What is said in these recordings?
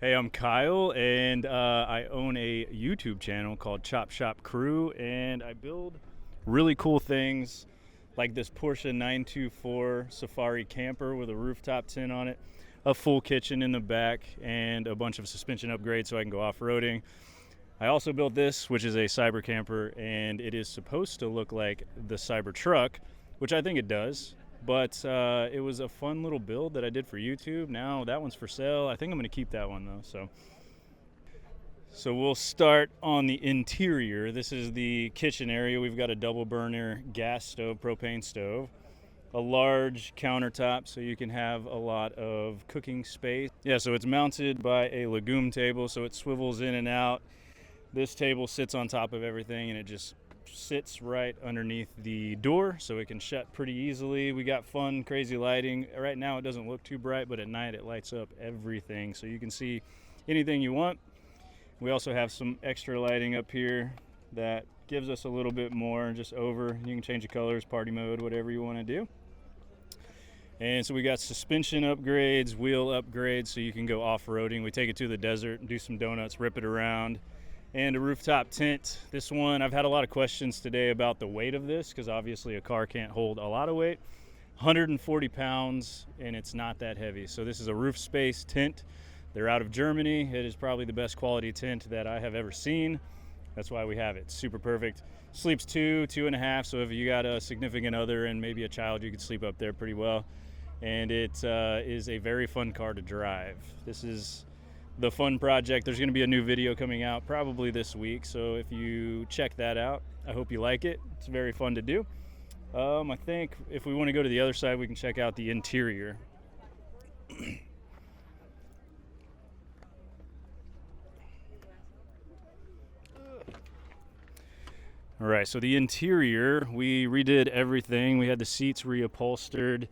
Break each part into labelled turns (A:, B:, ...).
A: Hey, I'm Kyle, and I own a YouTube channel called ChopShop Crew, and I build really cool things like this Porsche 924 Safari camper with a rooftop tent on it, a full kitchen in the back, and a bunch of suspension upgrades so I can go off-roading. I also built this, which is a Cyber camper, and it is supposed to look like the Cyber truck, which I think it does. But it was a fun little build that I did for YouTube. Now that one's for sale. I think I'm going to keep that one though. So we'll start on the interior. This is the kitchen area. We've got a double burner gas stove, propane stove, a large countertop so you can have a lot of cooking space. Yeah, so it's mounted by a legume table, so it swivels in and out. This table sits on top of everything, and it just sits right underneath the door so it can shut pretty easily. We got fun, crazy lighting. Right now it doesn't look too bright, but at night it lights up everything so you can see anything you want. We also have some extra lighting up here that gives us a little bit more just over. You can change the colors, party mode, whatever you want to do. And so we got suspension upgrades, wheel upgrades so you can go off-roading. We take it to the desert, do some donuts, rip it around. And a rooftop tent. This one, I've had a lot of questions today about the weight of this because obviously a car can't hold a lot of weight. 140 pounds, and it's not that heavy. So this is a roof space tent. They're out of Germany. It is probably the best quality tent that I have ever seen. That's why we have it. Super perfect. Sleeps 2.5. So if you got a significant other and maybe a child, you could sleep up there pretty well. And it is a very fun car to drive. This is the fun project. There's going to be a new video coming out probably this week, so if you check that out, I hope you like it. It's very fun to do. I think if we want to go to the other side, we can check out the interior. All right, so the interior, we redid everything. We had the seats reupholstered,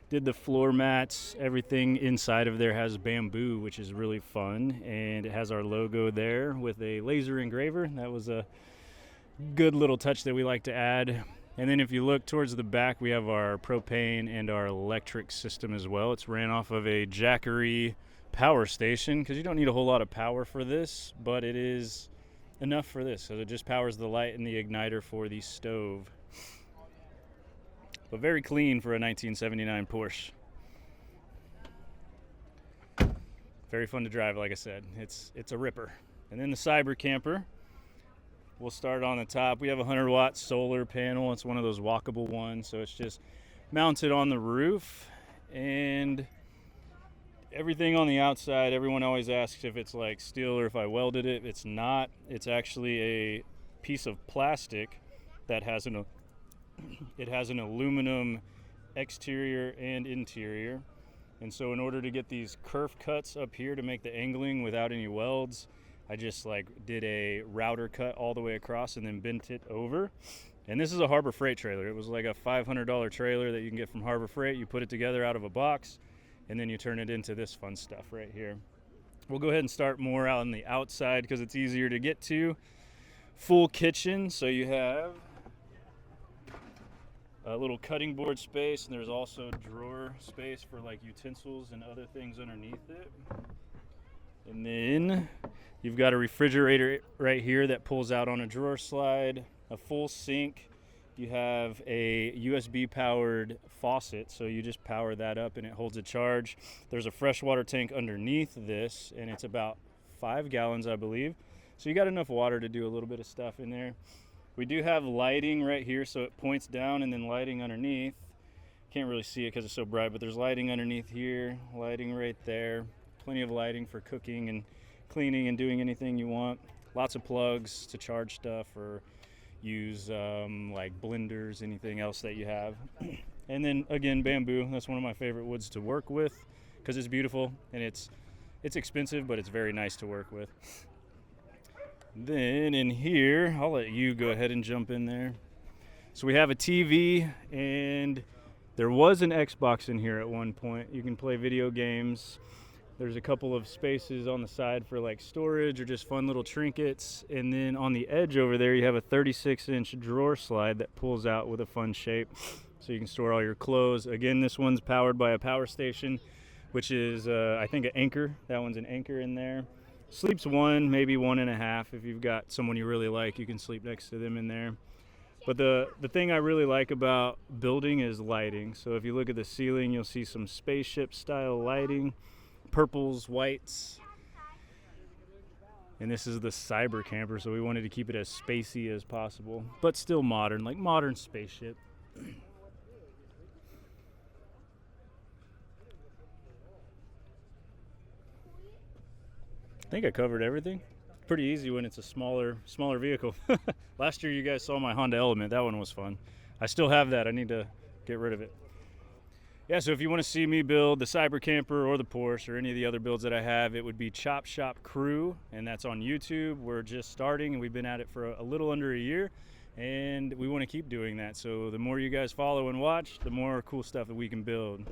A: did the floor mats. Everything inside of there has bamboo, which is really fun, and it has our logo there with a laser engraver. That was a good little touch that we like to add. And then if you look towards the back, we have our propane and our electric system as well. It's ran off of a Jackery power station because you don't need a whole lot of power for this, but it is enough for this. So it just powers the light and the igniter for the stove. But very clean for a 1979 Porsche. Very fun to drive, like I said. It's a ripper. And then the Cyber camper. We'll start on the top. We have a 100-watt solar panel. It's one of those walkable ones, so it's just mounted on the roof. And everything on the outside, everyone always asks if it's like steel or if I welded it. It's not. It's actually a piece of plastic that has an aluminum exterior and interior. And so in order to get these kerf cuts up here to make the angling without any welds, I just did a router cut all the way across and then bent it over. And this is a Harbor Freight trailer. It was like a $500 trailer that you can get from Harbor Freight. You put it together out of a box and then you turn it into this fun stuff right here. We'll go ahead and start more out on the outside because it's easier to get to. Full kitchen, so you have a little cutting board space, and there's also drawer space for utensils and other things underneath it. And then you've got a refrigerator right here that pulls out on a drawer slide, a full sink. You have a USB powered faucet, so you just power that up and it holds a charge. There's a freshwater tank underneath this, and it's about 5 gallons, I believe. So you got enough water to do a little bit of stuff in there. We do have lighting right here, so it points down and then lighting underneath. Can't really see it because it's so bright, but there's lighting underneath here, lighting right there. Plenty of lighting for cooking and cleaning and doing anything you want. Lots of plugs to charge stuff or use blenders, anything else that you have. And then again, bamboo. That's one of my favorite woods to work with because it's beautiful and it's expensive, but it's very nice to work with. Then in here, I'll let you go ahead and jump in there. So we have a TV, and there was an Xbox in here at one point. You can play video games. There's a couple of spaces on the side for storage or just fun little trinkets. And then on the edge over there, you have a 36-inch drawer slide that pulls out with a fun shape. So you can store all your clothes. Again, this one's powered by a power station. which is I think an anchor. That one's an anchor in there. Sleeps one, maybe 1.5. If you've got someone you really like, you can sleep next to them in there. But the thing I really like about building is lighting. So if you look at the ceiling, you'll see some spaceship style lighting, purples, whites. And this is the cyber camper, so we wanted to keep it as spacey as possible, but still modern, like modern spaceship. I think I covered everything. Pretty easy when it's a smaller vehicle. Last year you guys saw my Honda Element. That one was fun. I still have that. I need to get rid of it. Yeah, so if you want to see me build the Cyber Camper or the Porsche or any of the other builds that I have, it would be ChopShop Crew, and that's on YouTube. We're just starting, and we've been at it for a little under a year, and we want to keep doing that. So the more you guys follow and watch, the more cool stuff that we can build.